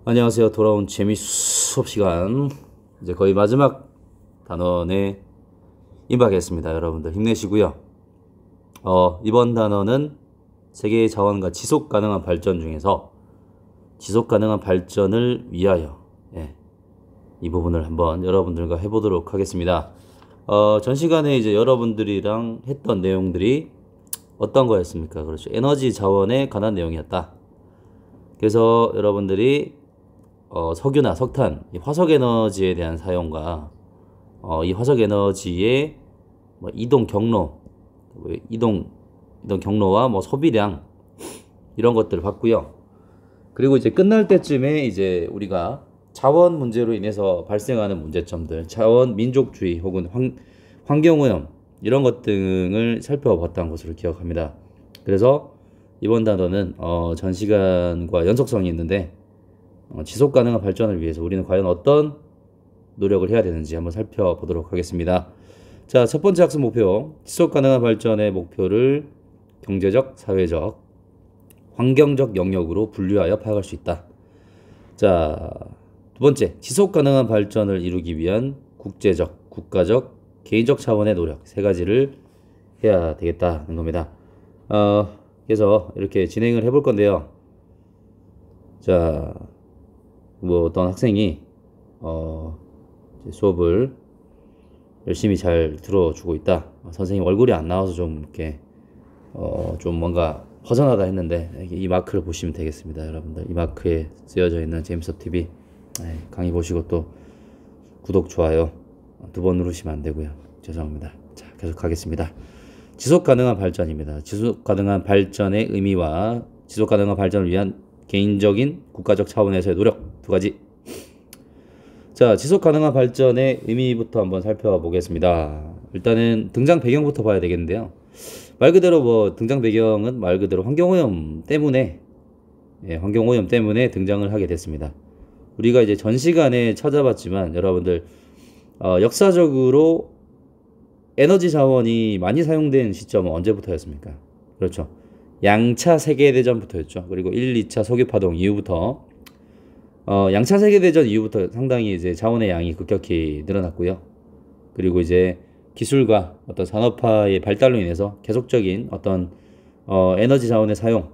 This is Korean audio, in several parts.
안녕하세요. 돌아온 재미 수업 시간. 이제 거의 마지막 단원에 임박했습니다. 여러분들 힘내시고요. 이번 단원은 세계의 자원과 지속 가능한 발전 중에서 지속 가능한 발전을 위하여, 이 부분을 한번 여러분들과 해보도록 하겠습니다. 전 시간에 이제 여러분들이랑 했던 내용들이 어떤 거였습니까? 그렇죠. 에너지 자원에 관한 내용이었다. 그래서 여러분들이 석유나 석탄, 이 화석 에너지에 대한 사용과 이 화석 에너지의 이동 경로, 이동 경로와 소비량 이런 것들을 봤고요. 그리고 이제 끝날 때쯤에 이제 우리가 자원 문제로 인해서 발생하는 문제점들, 자원 민족주의 혹은 환경오염 이런 것 등을 살펴봤던 것으로 기억합니다. 그래서 이번 단어는 전 시간과 연속성이 있는데 지속 가능한 발전을 위해서 우리는 과연 어떤 노력을 해야 되는지 한번 살펴보도록 하겠습니다. 자, 첫 번째 학습 목표. 지속 가능한 발전의 목표를 경제적, 사회적, 환경적 영역으로 분류하여 파악할 수 있다. 자, 두 번째. 지속 가능한 발전을 이루기 위한 국제적, 국가적, 개인적 차원의 노력 세 가지를 해야 되겠다는 겁니다. 그래서 이렇게 진행을 해볼 건데요. 자, 어떤 학생이 수업을 열심히 잘 들어주고 있다. 선생님 얼굴이 안 나와서 좀 이렇게 좀 뭔가 허전하다 했는데 이 마크를 보시면 되겠습니다. 여러분들 이 마크에 쓰여져 있는 제임스TV 강의 보시고 또 구독, 좋아요 2번 누르시면 안 되고요. 죄송합니다. 자, 계속 하겠습니다. 지속 가능한 발전입니다. 지속 가능한 발전의 의미와 지속 가능한 발전을 위한 개인적인 국가적 차원에서의 노력 두 가지. 자, 지속 가능한 발전의 의미부터 한번 살펴보겠습니다. 일단은 등장 배경부터 봐야 되겠는데요. 말 그대로 등장 배경은 말 그대로 환경오염 때문에 환경오염 때문에 등장을 하게 됐습니다. 우리가 이제 전 시간에 찾아봤지만 여러분들 역사적으로 에너지 자원이 많이 사용된 시점은 언제부터였습니까? 그렇죠. 양차 세계대전부터였죠. 그리고 1, 2차 석유파동 이후부터 양차 세계대전 이후부터 상당히 이제 자원의 양이 급격히 늘어났고요. 그리고 이제 기술과 어떤 산업화의 발달로 인해서 계속적인 어떤 에너지 자원의 사용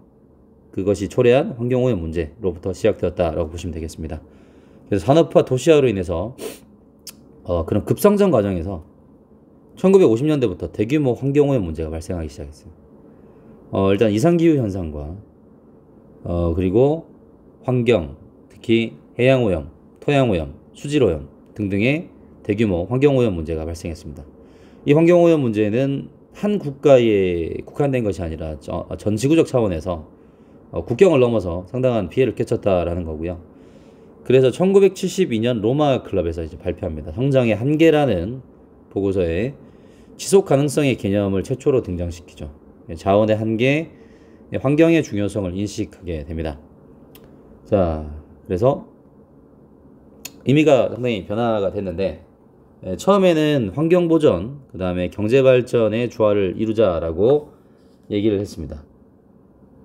그것이 초래한 환경오염 문제로부터 시작되었다라고 보시면 되겠습니다. 그래서 산업화 도시화로 인해서 그런 급성장 과정에서 1950년대부터 대규모 환경오염 문제가 발생하기 시작했어요. 일단 이상기후 현상과 그리고 환경, 특히 해양오염, 토양오염, 수질오염 등등의 대규모 환경오염 문제가 발생했습니다. 이 환경오염 문제는 한 국가에 국한된 것이 아니라 전 지구적 차원에서 국경을 넘어서 상당한 피해를 끼쳤다라는 거고요. 그래서 1972년 로마 클럽에서 이제 발표합니다. 성장의 한계라는 보고서에 지속 가능성의 개념을 최초로 등장시키죠. 자원의 한계, 환경의 중요성을 인식하게 됩니다. 자, 그래서 의미가 상당히 변화가 됐는데 처음에는 환경보전, 그 다음에 경제발전의 조화를 이루자라고 얘기를 했습니다.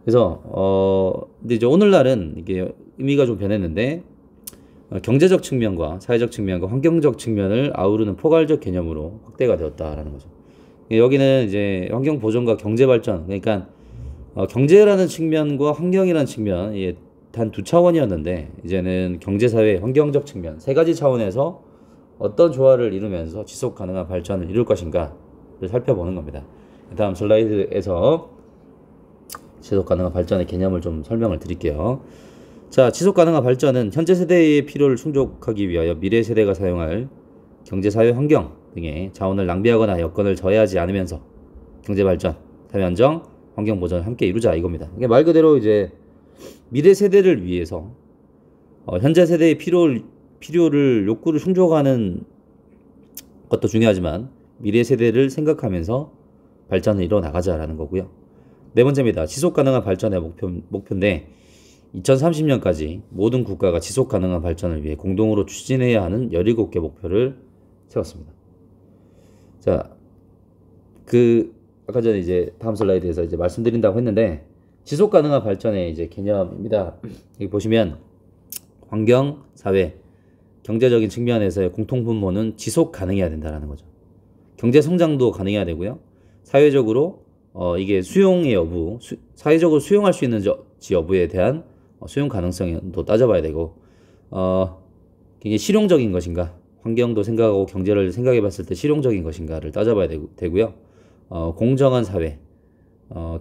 그래서 근데 이제 오늘날은 이게 의미가 좀 변했는데 경제적 측면과 사회적 측면과 환경적 측면을 아우르는 포괄적 개념으로 확대가 되었다라는 거죠. 여기는 이제 환경 보존과 경제 발전, 그러니까 경제라는 측면과 환경이라는 측면, 단 두 차원이었는데 이제는 경제, 사회, 환경적 측면 세 가지 차원에서 어떤 조화를 이루면서 지속 가능한 발전을 이룰 것인가를 살펴보는 겁니다. 다음 슬라이드에서 지속 가능한 발전의 개념을 좀 설명을 드릴게요. 자, 지속 가능한 발전은 현재 세대의 필요를 충족하기 위하여 미래 세대가 사용할 경제, 사회, 환경 등의 자원을 낭비하거나 여건을 저해하지 않으면서 경제 발전, 사회 안정, 환경 보전을 함께 이루자 이겁니다. 이게 말 그대로 이제 미래 세대를 위해서 현재 세대의 필요를 욕구를 충족하는 것도 중요하지만 미래 세대를 생각하면서 발전을 이뤄 나가자라는 거고요. 네 번째입니다. 지속 가능한 발전의 목표인데 2030년까지 모든 국가가 지속 가능한 발전을 위해 공동으로 추진해야 하는 17개 목표를 세웠습니다. 자, 아까 전에 이제 다음 슬라이드에서 이제 말씀드린다고 했는데 지속 가능한 발전의 이제 개념입니다. 여기 보시면 환경, 사회, 경제적인 측면에서의 공통분모는 지속 가능해야 된다는 거죠. 경제 성장도 가능해야 되고요. 사회적으로 이게 수용의 여부, 사회적으로 수용할 수 있는지 여부에 대한 수용 가능성도 따져봐야 되고, 이게 실용적인 것인가, 환경도 생각하고 경제를 생각해 봤을 때 실용적인 것인가를 따져봐야 되고요. 공정한 사회,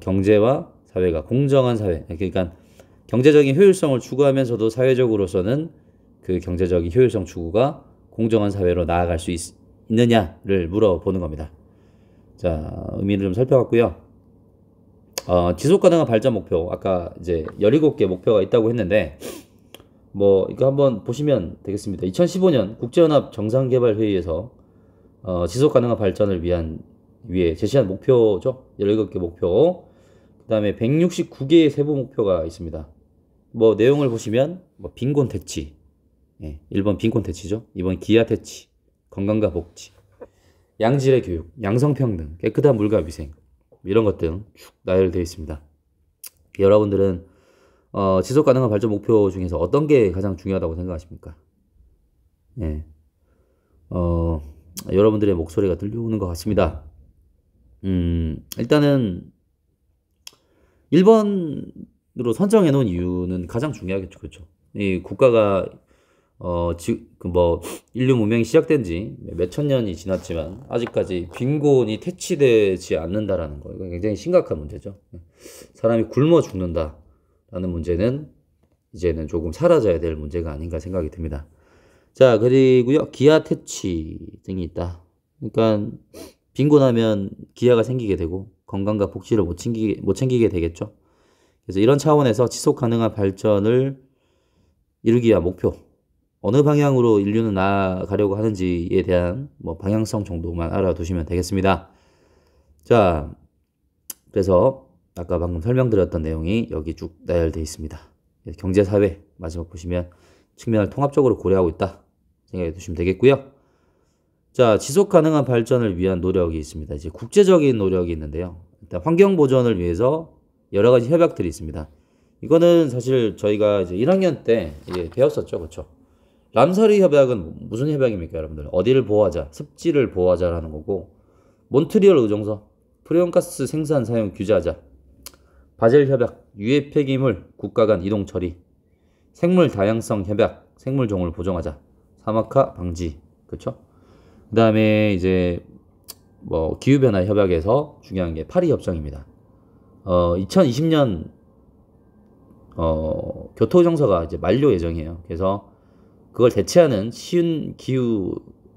경제와 사회가 공정한 사회, 그러니까 경제적인 효율성을 추구하면서도 사회적으로서는 그 경제적인 효율성 추구가 공정한 사회로 나아갈 수 있느냐를 물어보는 겁니다. 자, 의미를 좀 살펴봤고요. 지속 가능한 발전 목표, 아까 이제 17개 목표가 있다고 했는데, 뭐 이거 한번 보시면 되겠습니다. 2015년 국제연합 정상개발회의에서 지속 가능한 발전을 위해 제시한 목표죠. 17개 목표. 그다음에 169개의 세부 목표가 있습니다. 뭐 내용을 보시면 뭐 빈곤 퇴치, 1번 빈곤 퇴치죠. 2번 기아 퇴치, 건강과 복지, 양질의 교육, 양성평등, 깨끗한 물과 위생, 이런 것들 쭉 나열되어 있습니다. 여러분들은 지속 가능한 발전 목표 중에서 어떤 게 가장 중요하다고 생각하십니까? 여러분들의 목소리가 들려오는 것 같습니다. 일단은 1번으로 선정해 놓은 이유는 가장 중요하겠죠. 그렇죠? 이 국가가 인류 문명이 시작된 지 몇천 년이 지났지만 아직까지 빈곤이 퇴치되지 않는다라는 거, 이거 굉장히 심각한 문제죠. 사람이 굶어 죽는다라는 문제는 이제는 조금 사라져야 될 문제가 아닌가 생각이 듭니다. 자, 그리고요, 기아 퇴치 등이 있다. 그러니까 빈곤하면 기아가 생기게 되고 건강과 복지를 못 챙기게 되겠죠. 그래서 이런 차원에서 지속 가능한 발전을 이루기 위한 목표, 어느 방향으로 인류는 나아가려고 하는지에 대한 뭐 방향성 정도만 알아두시면 되겠습니다. 자, 그래서 아까 방금 설명드렸던 내용이 여기 쭉 나열되어 있습니다. 경제, 사회 마지막 보시면 측면을 통합적으로 고려하고 있다 생각해 두시면 되겠고요. 자, 지속 가능한 발전을 위한 노력이 있습니다. 이제 국제적인 노력이 있는데요. 일단 환경 보전을 위해서 여러 가지 협약들이 있습니다. 이거는 사실 저희가 이제 1학년 때 배웠었죠. 그렇죠? 람사리 협약은 무슨 협약입니까, 여러분들? 어디를 보호하자, 습지를 보호하자라는 거고, 몬트리올 의정서, 프레온가스 생산 사용 규제하자, 바젤 협약, 유해 폐기물 국가 간 이동 처리, 생물 다양성 협약, 생물 종을 보존하자, 사막화 방지, 그렇죠? 그다음에 이제 뭐 기후 변화 협약에서 중요한 게 파리 협정입니다. 2020년 교토 정서가 이제 만료 예정이에요. 그래서 그걸 대체하는 쉬운 기후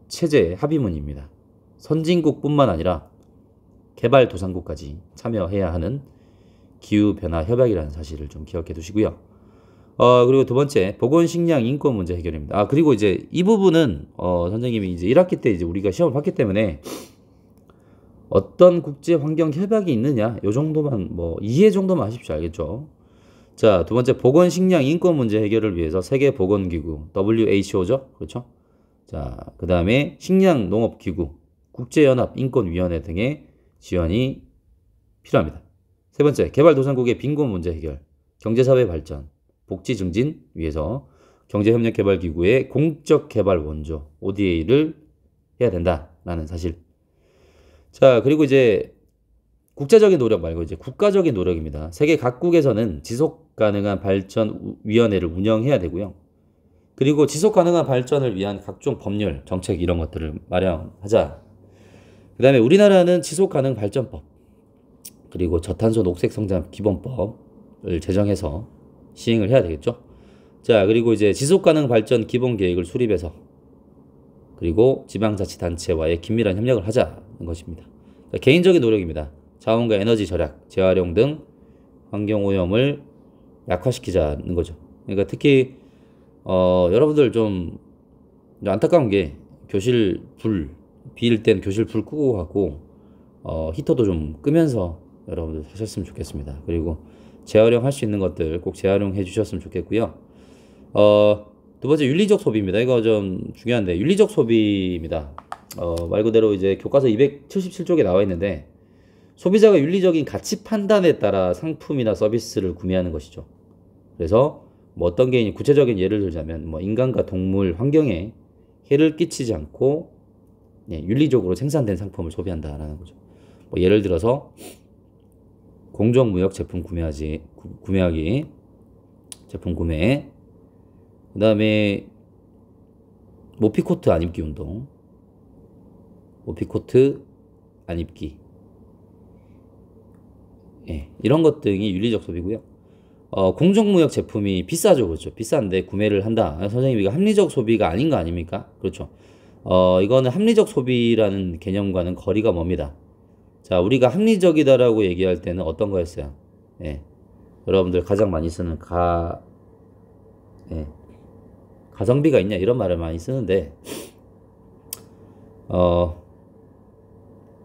체제 합의문입니다. 선진국뿐만 아니라 개발도상국까지 참여해야 하는 기후 변화 협약이라는 사실을 좀 기억해 두시고요. 그리고 두 번째, 보건, 식량, 인권 문제 해결입니다. 그리고 이제 이 부분은 선생님이 이제 1학기 때 이제 우리가 시험을 봤기 때문에 어떤 국제 환경 협약이 있느냐, 요 정도만 뭐 이해 정도만 하십시오. 알겠죠? 자, 두 번째, 보건, 식량, 인권 문제 해결을 위해서 세계보건기구, WHO죠? 그렇죠? 자, 그 다음에 식량농업기구, 국제연합인권위원회 등의 지원이 필요합니다. 세 번째, 개발도상국의 빈곤 문제 해결, 경제사회 발전, 복지 증진 위해서 경제협력개발기구의 공적개발 원조, ODA를 해야 된다라는 사실. 자, 그리고 이제 국제적인 노력 말고 이제 국가적인 노력입니다. 세계 각국에서는 지속 가능한 발전 위원회를 운영해야 되고요. 그리고 지속 가능한 발전을 위한 각종 법률, 정책 이런 것들을 마련하자. 그 다음에 우리나라는 지속 가능 발전법, 그리고 저탄소 녹색 성장 기본법을 제정해서 시행을 해야 되겠죠. 자, 그리고 이제 지속 가능 발전 기본 계획을 수립해서 그리고 지방자치단체와의 긴밀한 협력을 하자는 것입니다. 자, 개인적인 노력입니다. 자원과 에너지 절약, 재활용 등 환경오염을 약화시키자는 거죠. 그러니까 특히 여러분들 좀 안타까운 게 교실 불, 비일 땐 교실 불 끄고 가고 히터도 좀 끄면서 여러분들 하셨으면 좋겠습니다. 그리고 재활용 할 수 있는 것들 꼭 재활용해 주셨으면 좋겠고요. 두 번째, 윤리적 소비입니다. 이거 좀 중요한데, 윤리적 소비입니다. 말 그대로 이제 교과서 277쪽에 나와 있는데, 소비자가 윤리적인 가치 판단에 따라 상품이나 서비스를 구매하는 것이죠. 그래서 뭐 어떤 게 구체적인 예를 들자면 뭐 인간과 동물 환경에 해를 끼치지 않고 윤리적으로 생산된 상품을 소비한다라는 거죠. 뭐 예를 들어서 공정무역 제품 구매하기, 제품 구매, 그 다음에 모피코트 안 입기 운동, 모피코트 안 입기, 이런 것 등이 윤리적 소비고요. 공정무역 제품이 비싸죠, 그렇죠? 비싼데 구매를 한다. 선생님 이거 합리적 소비가 아닌 거 아닙니까? 그렇죠. 이거는 합리적 소비라는 개념과는 거리가 멉니다. 자, 우리가 합리적이다라고 얘기할 때는 어떤 거였어요? 여러분들 가장 많이 쓰는 가성비가 있냐 이런 말을 많이 쓰는데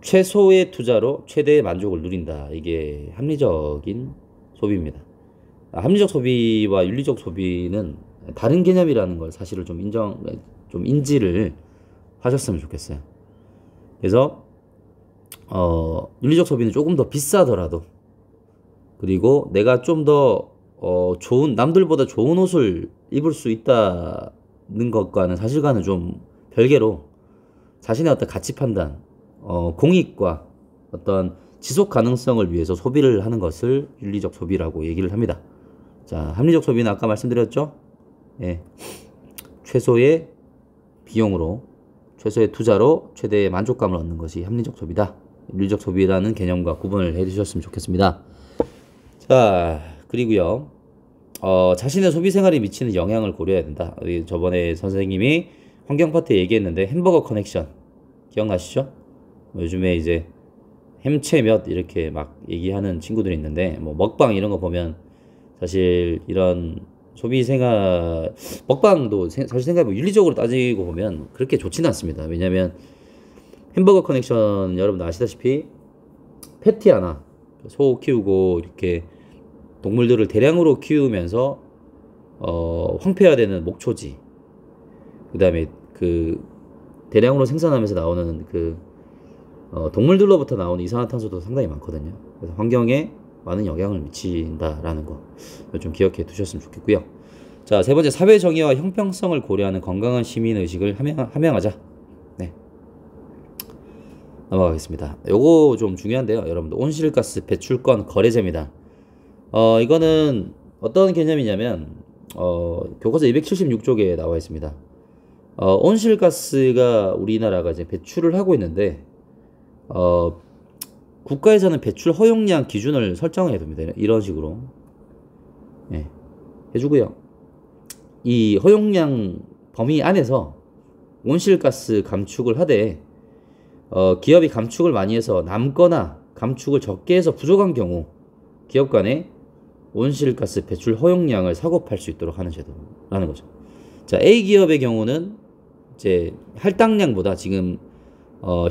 최소의 투자로 최대의 만족을 누린다. 이게 합리적인 소비입니다. 합리적 소비와 윤리적 소비는 다른 개념이라는 걸 사실을 좀 인지를 하셨으면 좋겠어요. 그래서 윤리적 소비는 조금 더 비싸더라도, 그리고 내가 좀 더 남들보다 좋은 옷을 입을 수 있다는 것과는 사실과는 좀 별개로 자신의 어떤 가치 판단, 공익과 어떤 지속 가능성을 위해서 소비를 하는 것을 윤리적 소비라고 얘기를 합니다. 자, 합리적 소비는 아까 말씀드렸죠? 최소의 비용으로, 최소의 투자로 최대의 만족감을 얻는 것이 합리적 소비다. 윤리적 소비라는 개념과 구분을 해 주셨으면 좋겠습니다. 자, 그리고요, 자신의 소비 생활에 미치는 영향을 고려해야 된다. 저번에 선생님이 환경 파트에 얘기했는데 햄버거 커넥션 기억나시죠? 요즘에 이제 햄채 몇 이렇게 막 얘기하는 친구들이 있는데, 뭐 먹방 이런 거 보면 사실 이런 소비 생활, 먹방도 사실 생각해보면 윤리적으로 따지고 보면 그렇게 좋지는 않습니다. 왜냐면 햄버거 커넥션 여러분들 아시다시피 패티 하나, 소 키우고 이렇게 동물들을 대량으로 키우면서 황폐화되는 목초지, 그 다음에 그 대량으로 생산하면서 나오는 그 동물들로부터 나오는 이산화탄소도 상당히 많거든요. 그래서 환경에 많은 영향을 미친다라는 거 좀 기억해 두셨으면 좋겠고요. 자, 세 번째, 사회 정의와 형평성을 고려하는 건강한 시민 의식을 함양하자. 네, 넘어가겠습니다. 요거 좀 중요한데요, 여러분들. 온실가스 배출권 거래제입니다. 이거는 어떤 개념이냐면 교과서 276쪽에 나와 있습니다. 온실가스가 우리나라가 이제 배출을 하고 있는데 국가에서는 배출 허용량 기준을 설정해야 됩니다. 이런 식으로 해주고요. 이 허용량 범위 안에서 온실가스 감축을 하되 기업이 감축을 많이 해서 남거나 감축을 적게 해서 부족한 경우 기업 간에 온실가스 배출 허용량을 사고팔 수 있도록 하는 제도라는 거죠. 자, A 기업의 경우는 이제 할당량보다 지금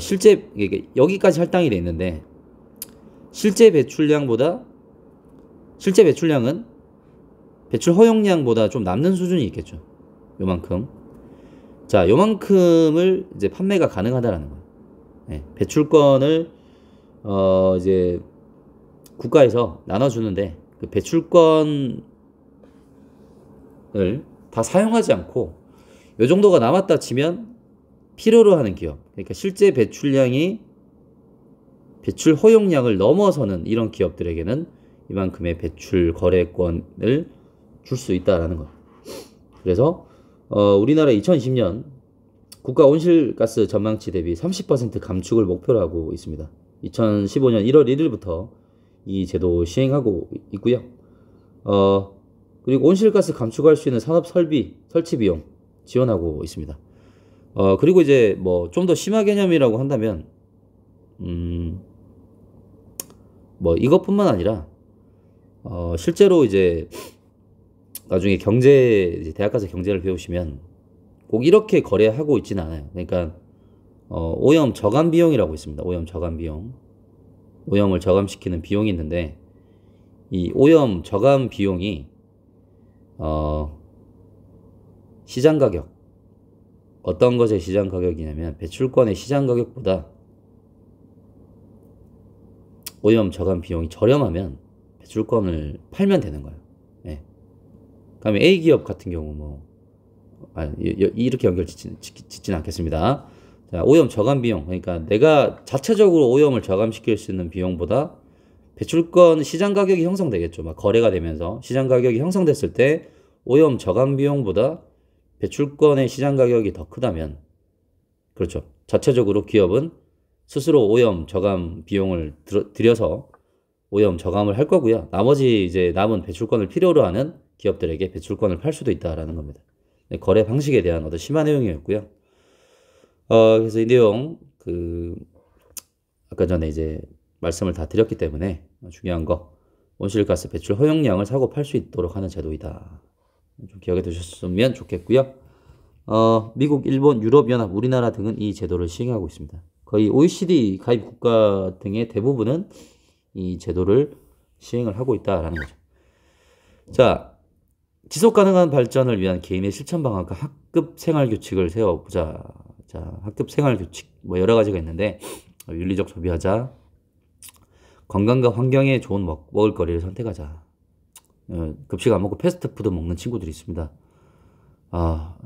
실제 여기까지 할당이 돼 있는데 실제 배출량은 배출 허용량보다 좀 남는 수준이 있겠죠. 요만큼. 자, 요만큼을 이제 판매가 가능하다라는 거예요. 배출권을 이제 국가에서 나눠주는데 그 배출권을 다 사용하지 않고 요 정도가 남았다 치면 필요로 하는 기업, 그러니까 실제 배출량이 배출 허용량을 넘어서는 이런 기업들에게는 이만큼의 배출 거래권을 줄 수 있다라는 거예요. 그래서 우리나라 2020년 국가 온실가스 전망치 대비 30% 감축을 목표로 하고 있습니다. 2015년 1월 1일부터 이 제도 시행하고 있고요. 그리고 온실가스 감축할 수 있는 산업 설치 비용 지원하고 있습니다. 그리고 이제 뭐 좀 더 심화 개념이라고 한다면 뭐 이것뿐만 아니라 실제로 이제 나중에 대학 가서 경제를 배우시면 꼭 이렇게 거래하고 있지는 않아요. 그러니까 오염 저감 비용이라고 있습니다. 오염 저감 비용. 오염을 저감시키는 비용이 있는데 이 오염 저감 비용이 시장 가격, 어떤 것의 시장 가격이냐면 배출권의 시장 가격보다 오염 저감 비용이 저렴하면 배출권을 팔면 되는 거예요. 그다음에 A 기업 같은 경우 뭐 이렇게 연결 짓지는 않겠습니다. 자, 오염 저감 비용. 그러니까 내가 자체적으로 오염을 저감시킬 수 있는 비용보다 배출권 시장 가격이 형성되겠죠. 막 거래가 되면서 시장 가격이 형성됐을 때 오염 저감 비용보다 배출권의 시장 가격이 더 크다면, 그렇죠. 자체적으로 기업은 스스로 오염 저감 비용을 들여서 오염 저감을 할 거고요. 나머지 이제 남은 배출권을 필요로 하는 기업들에게 배출권을 팔 수도 있다라는 겁니다. 거래 방식에 대한 어떤 심한 내용이었고요. 그래서 이 내용 아까 전에 이제 말씀을 다 드렸기 때문에 중요한 거, 온실가스 배출 허용량을 사고 팔 수 있도록 하는 제도이다. 좀 기억해 두셨으면 좋겠고요. 미국, 일본, 유럽연합, 우리나라 등은 이 제도를 시행하고 있습니다. 거의 OECD 가입 국가 등의 대부분은 이 제도를 시행을 하고 있다라는 거죠. 자, 지속 가능한 발전을 위한 개인의 실천 방안과 학급 생활 규칙을 세워보자. 자, 학급 생활 규칙 뭐 여러 가지가 있는데, 윤리적 소비하자, 건강과 환경에 좋은 먹을거리를 선택하자. 급식 안 먹고 패스트푸드 먹는 친구들이 있습니다.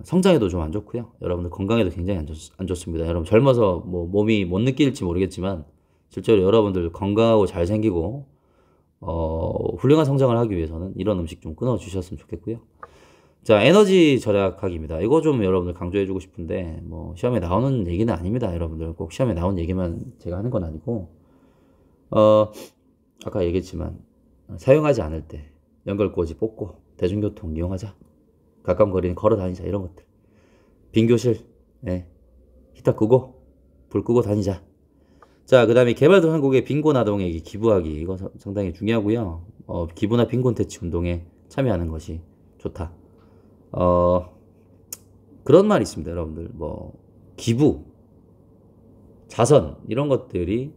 성장에도 좀 안 좋고요. 여러분들 건강에도 굉장히 안 좋습니다. 여러분 젊어서 뭐 몸이 못 느낄지 모르겠지만 실제로 여러분들 건강하고 잘생기고 훌륭한 성장을 하기 위해서는 이런 음식 좀 끊어 주셨으면 좋겠고요. 자, 에너지 절약하기입니다. 이거 좀 여러분들 강조해 주고 싶은데 뭐 시험에 나오는 얘기는 아닙니다. 여러분들 꼭 시험에 나온 얘기만 제가 하는 건 아니고, 아까 얘기했지만 사용하지 않을 때 연결꽂이 뽑고 대중교통 이용하자. 가까운 거리는 걸어 다니자. 이런 것들. 빈 교실, 히터 끄고 불 끄고 다니자. 자, 그 다음에 개발도상국의 빈곤 아동에게 기부하기. 이거 상당히 중요하고요. 기부나 빈곤 퇴치 운동에 참여하는 것이 좋다. 그런 말이 있습니다. 여러분들 뭐 기부, 자선 이런 것들이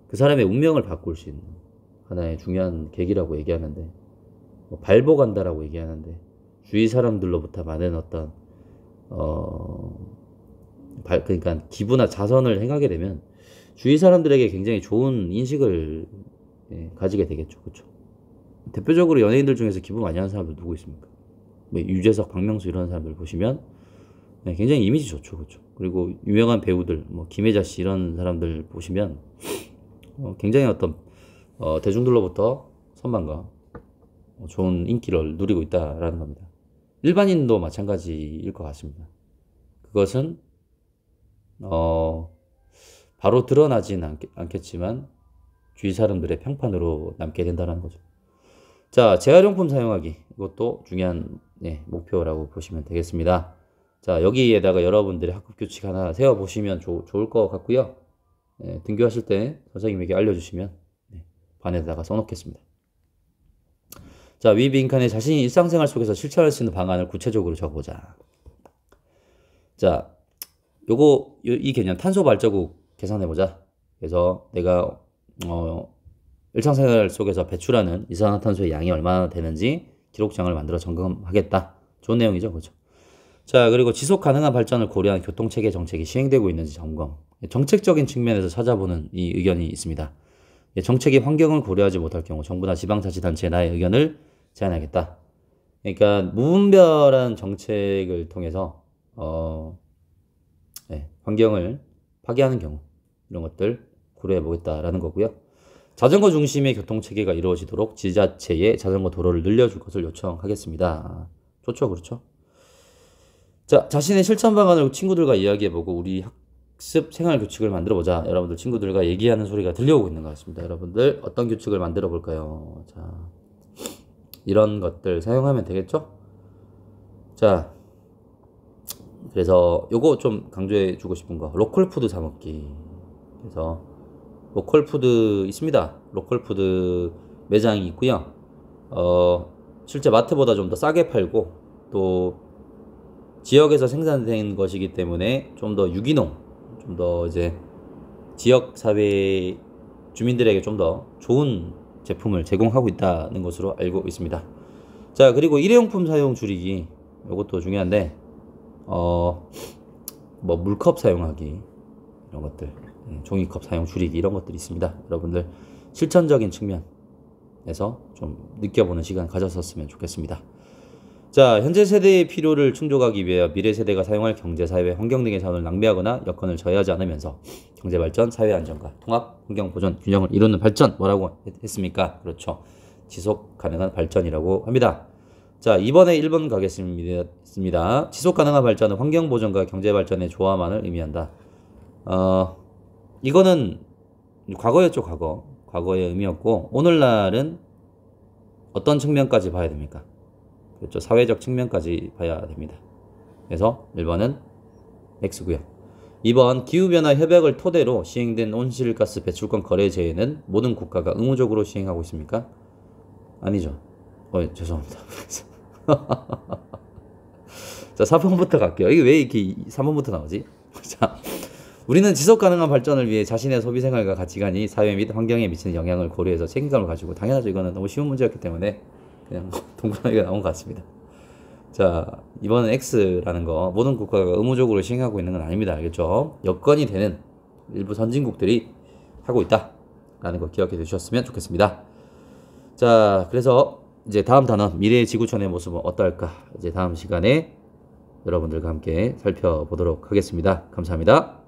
그 사람의 운명을 바꿀 수 있는 하나의 중요한 계기라고 얘기하는데, 발복한다라고 얘기하는데, 주위 사람들로부터 많은 어떤 그러니까 기부나 자선을 행하게 되면 주위 사람들에게 굉장히 좋은 인식을 가지게 되겠죠. 그렇죠? 대표적으로 연예인들 중에서 기부 많이 하는 사람들 누구 있습니까? 뭐 유재석, 박명수 이런 사람들 보시면 굉장히 이미지 좋죠. 그렇죠? 그리고 유명한 배우들 뭐 김혜자 씨 이런 사람들 보시면 굉장히 어떤 대중들로부터 선망과 좋은 인기를 누리고 있다라는 겁니다. 일반인도 마찬가지일 것 같습니다. 그것은 바로 드러나지는 않겠지만 주위 사람들의 평판으로 남게 된다는 거죠. 자, 재활용품 사용하기. 이것도 중요한 목표라고 보시면 되겠습니다. 자, 여기에다가 여러분들의 학급 규칙 하나 세워보시면 좋을 것 같고요. 등교하실 때 선생님에게 알려주시면 반에다가 써놓겠습니다. 자, 위 빈칸에 자신이 일상생활 속에서 실천할 수 있는 방안을 구체적으로 적어보자. 자, 이 개념 탄소 발자국 계산해보자. 그래서 내가 일상생활 속에서 배출하는 이산화탄소의 양이 얼마나 되는지 기록장을 만들어 점검하겠다. 좋은 내용이죠. 그렇죠? 자, 그리고 지속 가능한 발전을 고려한 교통체계 정책이 시행되고 있는지 점검. 정책적인 측면에서 찾아보는 이 의견이 있습니다. 정책이 환경을 고려하지 못할 경우 정부나 지방자치단체에 나의 의견을 제안하겠다. 그러니까 무분별한 정책을 통해서 환경을 파괴하는 경우 이런 것들 고려해 보겠다라는 거고요. 자전거 중심의 교통체계가 이루어지도록 지자체에 자전거 도로를 늘려줄 것을 요청하겠습니다. 좋죠, 그렇죠? 자, 자신의 실천 방안을 친구들과 이야기해보고 우리 학습 생활 규칙을 만들어보자. 여러분들 친구들과 얘기하는 소리가 들려오고 있는 것 같습니다. 여러분들 어떤 규칙을 만들어 볼까요? 자, 이런 것들 사용하면 되겠죠? 자, 그래서 요거 좀 강조해 주고 싶은 거, 로컬 푸드 사 먹기. 그래서 로컬 푸드 있습니다. 로컬 푸드 매장이 있고요. 실제 마트보다 좀 더 싸게 팔고 또 지역에서 생산된 것이기 때문에 좀 더 유기농, 좀 더 이제 지역 사회 주민들에게 좀 더 좋은 제품을 제공하고 있다는 것으로 알고 있습니다. 자, 그리고 일회용품 사용 줄이기. 이것도 중요한데 뭐 물컵 사용하기 이런 것들, 종이컵 사용 줄이기 이런 것들이 있습니다. 여러분들 실천적인 측면에서 좀 느껴보는 시간 가졌었으면 좋겠습니다. 자, 현재 세대의 필요를 충족하기 위해 미래 세대가 사용할 경제, 사회, 환경 등의 자원을 낭비하거나 여건을 저해하지 않으면서 경제 발전, 사회 안정과 통합, 환경 보존, 균형을 이루는 발전, 뭐라고 했습니까? 그렇죠. 지속 가능한 발전이라고 합니다. 자, 이번에 1번 가겠습니다. 지속 가능한 발전은 환경 보존과 경제 발전의 조화만을 의미한다. 이거는 과거였죠, 과거. 과거의 의미였고, 오늘날은 어떤 측면까지 봐야 됩니까? 그렇죠. 사회적 측면까지 봐야 됩니다. 그래서 1번은 X고요. 2번 기후변화 협약을 토대로 시행된 온실가스 배출권 거래 제외는 모든 국가가 의무적으로 시행하고 있습니까? 아니죠. 죄송합니다. 자, 4번부터 갈게요. 이게 왜 이렇게 3번부터 나오지? 자, 우리는 지속 가능한 발전을 위해 자신의 소비 생활과 가치관이 사회 및 환경에 미치는 영향을 고려해서 책임감을 가지고, 당연하죠. 이거는 너무 쉬운 문제였기 때문에 그냥 동그라미가 나온 것 같습니다. 자, 이번은 X라는 거, 모든 국가가 의무적으로 시행하고 있는 건 아닙니다. 알겠죠? 여건이 되는 일부 선진국들이 하고 있다 라는 거 기억해 주셨으면 좋겠습니다. 자, 그래서 이제 다음 단원, 미래의 지구촌의 모습은 어떨까, 이제 다음 시간에 여러분들과 함께 살펴보도록 하겠습니다. 감사합니다.